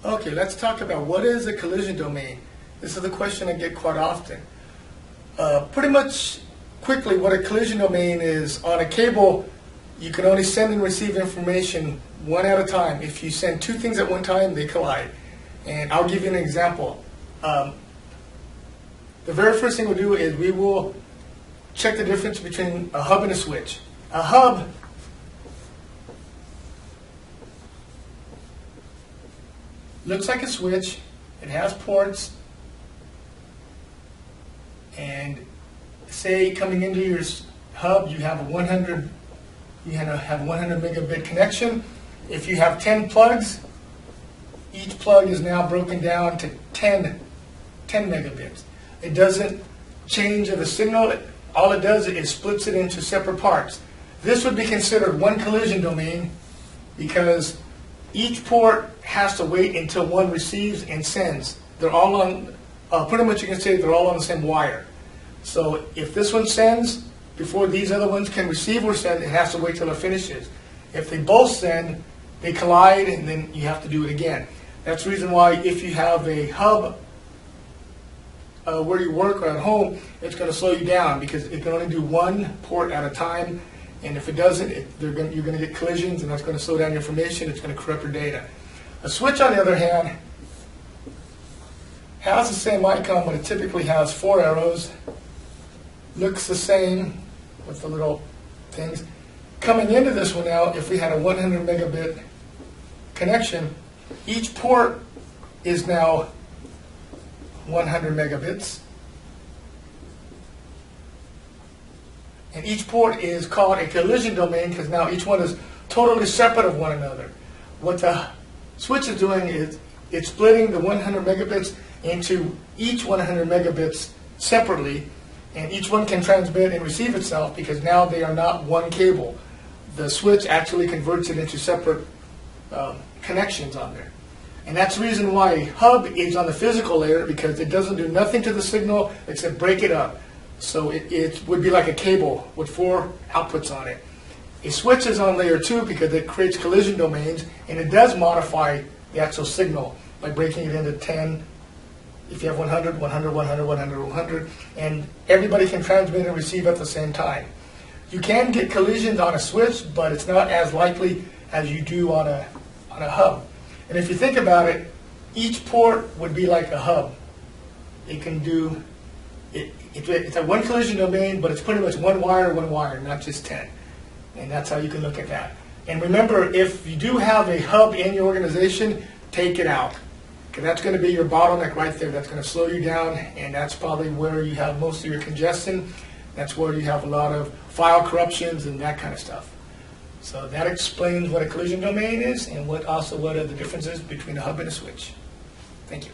Okay, let's talk about what is a collision domain. This is a question I get quite often. Pretty much quickly, what a collision domain is, on a cable, you can only send and receive information one at a time. If you send two things at one time, they collide. And I'll give you an example. The very first thing we'll do is we will check the difference between a hub and a switch. A hub looks like a switch. It has ports, and say coming into your hub you have a 100 megabit connection. If you have 10 plugs, each plug is now broken down to 10 megabits. It doesn't change the signal. All it does is splits it into separate parts. This would be considered one collision domain because each port has to wait until one receives and sends. They're all on, pretty much you can say they're all on the same wire. So if this one sends, before these other ones can receive or send, it has to wait till it finishes. If they both send, they collide and then you have to do it again. That's the reason why if you have a hub where you work or at home, it's going to slow you down because it can only do one port at a time. And if it doesn't, you're going to get collisions, and that's going to slow down your information. It's going to corrupt your data. A switch, on the other hand, has the same icon, but it typically has 4 arrows. Looks the same with the little things. Coming into this one now, if we had a 100 megabit connection, each port is now 100 megabits. And each port is called a collision domain because now each one is totally separate of one another. What the switch is doing is it's splitting the 100 megabits into each 100 megabits separately, and each one can transmit and receive itself because now they are not one cable. The switch actually converts it into separate connections on there. And that's the reason why a hub is on the physical layer, because it doesn't do nothing to the signal except break it up. So it would be like a cable with 4 outputs on it. A switch is on layer 2 because it creates collision domains, and it does modify the actual signal by breaking it into 10. If you have 100, 100, 100, 100, 100, and everybody can transmit and receive at the same time. You can get collisions on a switch, but it's not as likely as you do on a hub. And if you think about it, each port would be like a hub. It can do, it's a one collision domain, but it's pretty much one wire, not just 10. And that's how you can look at that. And remember, if you do have a hub in your organization, take it out. Because that's going to be your bottleneck right there. That's going to slow you down, and that's probably where you have most of your congestion. That's where you have a lot of file corruptions and that kind of stuff. So that explains what a collision domain is and what are the differences between a hub and a switch. Thank you.